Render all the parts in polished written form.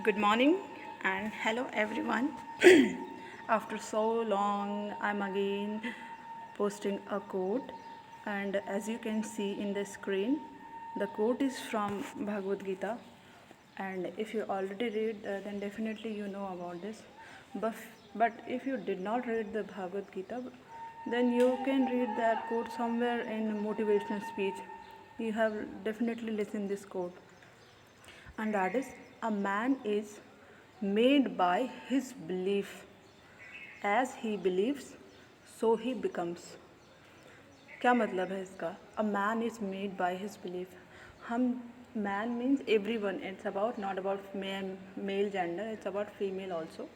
Good morning and hello everyone. After so long, I'm again posting a quote, and as you can see in the screen, the quote is from Bhagavad Gita. And if you already read, then definitely you know about this. But, but if you did not read the Bhagavad Gita, then you can read that quote somewhere in motivational speech. You have definitely listened this quote, and that is, a man is made by his belief. As he believes, so he becomes. क्या मतलब है इसका? A man is made by his belief. हम man means everyone. It's about not about male gender. It's about female also.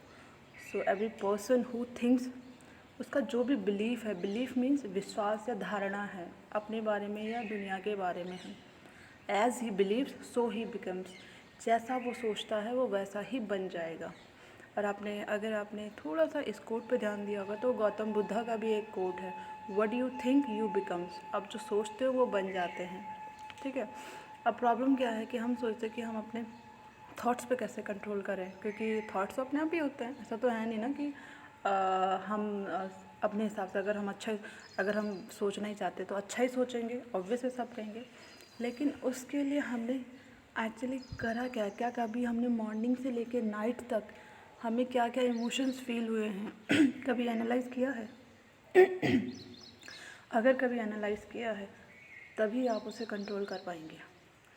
So every person who thinks, उसका जो भी belief है, belief means विश्वास या धारणा है अपने बारे में या दुनिया के बारे में है. As he believes so he becomes. जैसा वो सोचता है वो वैसा ही बन जाएगा. और अगर आपने थोड़ा सा इस कोट पे ध्यान दिया होगा तो गौतम बुद्धा का भी एक कोट है, what you think U becomes. आप जो सोचते हो वो बन जाते हैं. ठीक है. अब प्रॉब्लम क्या है कि हम सोचते हैं कि हम अपने थॉट्स पे कैसे कंट्रोल करें, क्योंकि थॉट्स अपने आप ही होते हैं. ऐसा तो है नहीं ना कि हम अपने हिसाब से अगर हम सोचना ही चाहते तो अच्छा ही सोचेंगे, ऑब्वियसली सब कहेंगे. लेकिन उसके लिए हमने एक्चुअली करा क्या क्या, कभी हमने मॉर्निंग से लेकर नाइट तक हमें क्या क्या इमोशंस फील हुए हैं कभी एनालाइज़ किया है? अगर कभी एनालाइज़ किया है तभी आप उसे कंट्रोल कर पाएंगे.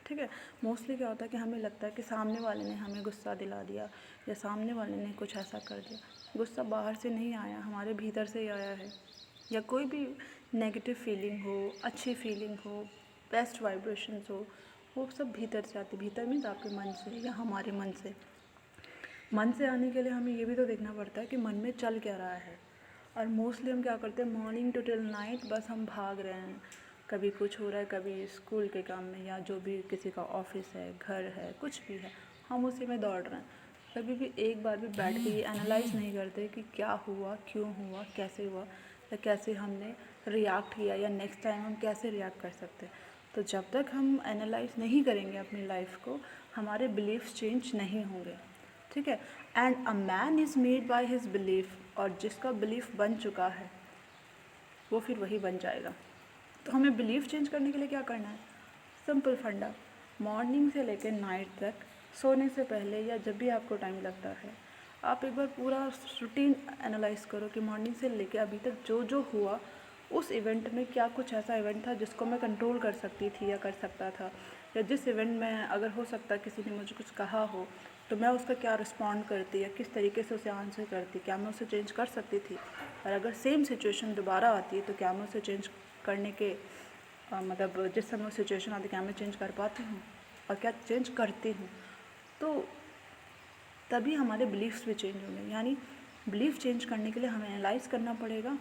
ठीक है. मोस्टली क्या होता है कि हमें लगता है कि सामने वाले ने हमें गुस्सा दिला दिया या सामने वाले ने कुछ ऐसा कर दिया. गुस्सा बाहर से नहीं आया, हमारे भीतर से ही आया है. या कोई भी नेगेटिव फीलिंग हो, अच्छी फीलिंग हो, बेस्ट वाइब्रेशंस हो, वो सब भीतर से आती. भीतर मीन्स आपके मन से या हमारे मन से. मन से आने के लिए हमें ये भी तो देखना पड़ता है कि मन में चल क्या रहा है. और मोस्टली हम क्या करते हैं, मॉर्निंग टू टिल नाइट बस हम भाग रहे हैं. कभी कुछ हो रहा है, कभी स्कूल के काम में या जो भी किसी का ऑफिस है, घर है, कुछ भी है, हम उसी में दौड़ रहे हैं. कभी भी एक बार भी बैठ के ये एनालाइज़ नहीं करते कि क्या हुआ, क्यों हुआ, कैसे हुआ, या कैसे हमने रिएक्ट किया, या नेक्स्ट टाइम हम कैसे रिएक्ट कर सकते हैं. तो जब तक हम एनालाइज़ नहीं करेंगे अपनी लाइफ को, हमारे बिलीफ्स चेंज नहीं होंगे. ठीक है. And a man is made by his belief. और जिसका बिलीफ बन चुका है वो फिर वही बन जाएगा. तो हमें बिलीफ चेंज करने के लिए क्या करना है? सिंपल फंडा. मॉर्निंग से लेकर नाइट तक सोने से पहले या जब भी आपको टाइम लगता है, आप एक बार पूरा रूटीन एनालाइज करो कि मॉर्निंग से लेकर अभी तक जो जो हुआ उस इवेंट में क्या कुछ ऐसा इवेंट था जिसको मैं कंट्रोल कर सकती थी या कर सकता था. या जिस इवेंट में अगर हो सकता किसी ने मुझे कुछ कहा हो तो मैं उसका क्या रिस्पॉन्ड करती या किस तरीके से उसे आंसर करती, क्या मैं उसे चेंज कर सकती थी. और अगर सेम सिचुएशन दोबारा आती है तो क्या मैं उसे चेंज करने के मतलब जिस समय सिचुएशन आती है क्या मैं चेंज कर पाती हूँ और क्या चेंज करती हूँ. तो तभी हमारे बिलीफ्स भी चेंज होंगे. यानी बिलीफ चेंज करने के लिए हमें एनालाइज करना पड़ेगा.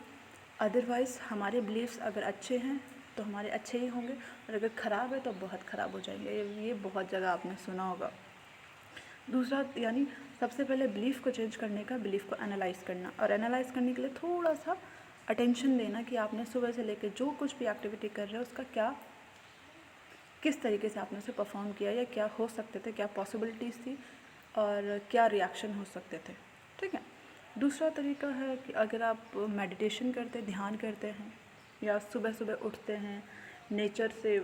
अदरवाइज़ हमारे बिलीफ्स अगर अच्छे हैं तो हमारे अच्छे ही होंगे, और अगर ख़राब है तो बहुत ख़राब हो जाएंगे. ये बहुत जगह आपने सुना होगा. दूसरा, यानी सबसे पहले बिलीफ को चेंज करने का, बिलीफ को एनालाइज़ करना. और एनालाइज़ करने के लिए थोड़ा सा अटेंशन देना कि आपने सुबह से लेकर जो कुछ भी एक्टिविटी कर रहे हो उसका किस तरीके से आपने उसे परफॉर्म किया, या क्या हो सकते थे, क्या पॉसिबिलिटीज़ थी, और क्या रिएक्शन हो सकते थे. ठीक है. दूसरा तरीका है कि अगर आप मेडिटेशन करते, ध्यान करते हैं, या सुबह सुबह उठते हैं, नेचर से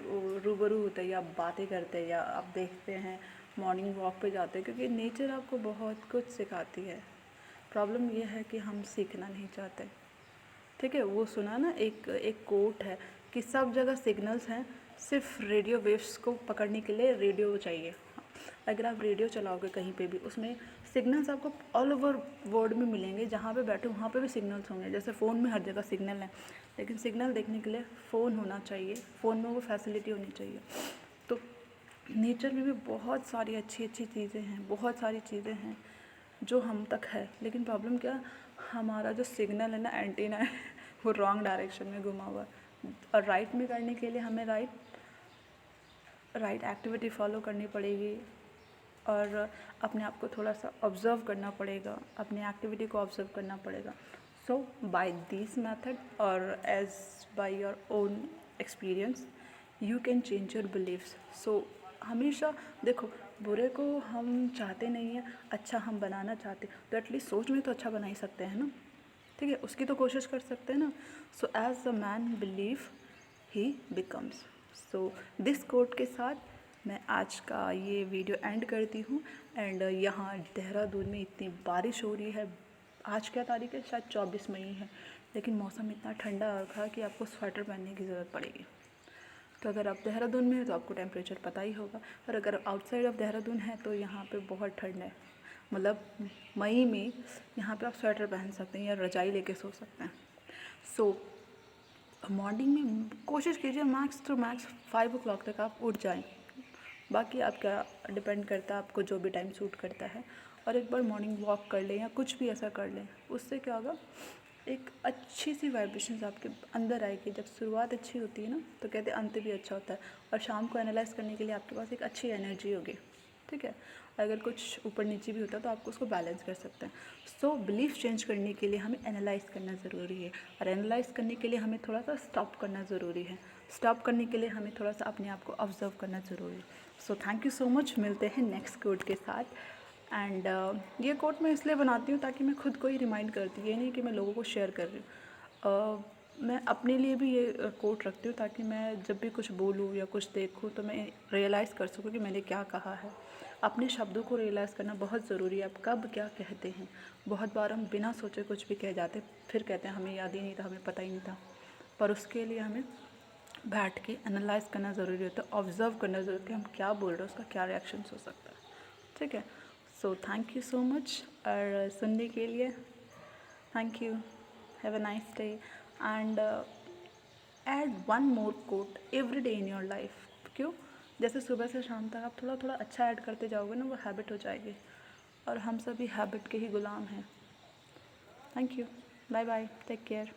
रूबरू होते हैं, या आप बातें करते हैं, या आप देखते हैं, मॉर्निंग वॉक पे जाते हैं, क्योंकि नेचर आपको बहुत कुछ सिखाती है. प्रॉब्लम ये है कि हम सीखना नहीं चाहते. ठीक है. वो सुना ना, एक कोट है कि सब जगह सिग्नल्स हैं, सिर्फ रेडियो वेव्स को पकड़ने के लिए रेडियो चाहिए. अगर आप रेडियो चलाओगे कहीं पे भी, उसमें सिग्नल्स आपको ऑल ओवर वर्ल्ड में मिलेंगे. जहाँ पे बैठो वहाँ पे भी सिग्नल्स होंगे. जैसे फ़ोन में हर जगह सिग्नल है, लेकिन सिग्नल देखने के लिए फ़ोन होना चाहिए, फ़ोन में वो फैसिलिटी होनी चाहिए. तो नेचर में भी बहुत सारी अच्छी अच्छी चीज़ें हैं, बहुत सारी चीज़ें हैं जो हम तक है. लेकिन प्रॉब्लम क्या, हमारा जो सिग्नल है ना, एंटीना है, वो रॉन्ग डायरेक्शन में घुमा हुआ है. और राइट में करने के लिए हमें राइट एक्टिविटी फॉलो करनी पड़ेगी, और अपने आप को थोड़ा सा ऑब्ज़र्व करना पड़ेगा, अपनी एक्टिविटी को ऑब्ज़र्व करना पड़ेगा. सो बाय दिस मेथड और as by your own experience you can change your beliefs. So हमेशा देखो, बुरे को हम चाहते नहीं हैं, अच्छा हम बनाना चाहते, तो एटलीस्ट सोच में तो अच्छा बना ही सकते हैं ना, ठीक है, उसकी तो कोशिश कर सकते हैं ना। So as a man believe he becomes. So this quote के साथ मैं आज का ये वीडियो एंड करती हूँ। एंड यहाँ देहरादून में इतनी बारिश हो रही है, आज क्या तारीख है, शायद 24 मई है, लेकिन मौसम इतना ठंडा रखा कि आपको स्वेटर पहनने की ज़रूरत पड़ेगी। तो अगर आप देहरादून में हैं तो आपको टेम्परेचर पता ही होगा, और अगर आउटसाइड ऑफ देहरादून है तो यहाँ पे बहुत ठंड है, मतलब मई में यहाँ पे आप स्वेटर पहन सकते हैं या रजाई लेके सो सकते हैं। सो मॉर्निंग में कोशिश कीजिए मैक्स टू मैक्स 5 o'clock तक आप उठ जाएं, बाकी आपका डिपेंड करता है आपको जो भी टाइम सूट करता है। और एक बार मॉर्निंग वॉक कर लें या कुछ भी ऐसा कर लें, उससे क्या होगा, एक अच्छी सी वाइब्रेशंस आपके अंदर आएगी। जब शुरुआत अच्छी होती है ना तो कहते हैं अंत भी अच्छा होता है, और शाम को एनालाइज करने के लिए आपके पास एक अच्छी एनर्जी होगी, ठीक है। अगर कुछ ऊपर नीचे भी होता है तो आपको उसको बैलेंस कर सकते हैं। सो बिलीफ चेंज करने के लिए हमें एनालाइज करना ज़रूरी है, और एनालाइज करने के लिए हमें थोड़ा सा स्टॉप करना ज़रूरी है, स्टॉप करने के लिए हमें थोड़ा सा अपने आप को ऑब्जर्व करना ज़रूरी है। So thank you so much, मिलते हैं नेक्स्ट कोट के साथ। एंड ये कोट मैं इसलिए बनाती हूँ ताकि मैं खुद को ही रिमाइंड करती हूँ, ये नहीं कि मैं लोगों को शेयर कर रही हूँ। मैं अपने लिए भी ये कोट रखती हूँ ताकि मैं जब भी कुछ बोलूँ या कुछ देखूँ तो मैं रियलाइज़ कर सकूँ कि मैंने क्या कहा है। अपने शब्दों को रियलाइज़ करना बहुत ज़रूरी है, आप कब क्या कहते हैं। बहुत बार हम बिना सोचे कुछ भी कह जाते, फिर कहते हैं हमें याद ही नहीं था, हमें पता ही नहीं था। पर उसके लिए हमें बैठ के एनालाइज़ करना ज़रूरी होता है, ऑब्ज़र्व करना ज़रूरी है कि हम क्या बोल रहे हैं, उसका क्या रिएक्शंस हो सकता है, ठीक है। So thank you so much और सुनने के लिए thank you. Have a nice day and add one more quote every day in your life. क्यों, जैसे सुबह से शाम तक आप थोड़ा थोड़ा अच्छा ऐड करते जाओगे ना, वो हैबिट हो जाएगी, और हम सभी हैबिट के ही गुलाम हैं। Thank you, bye bye, take care.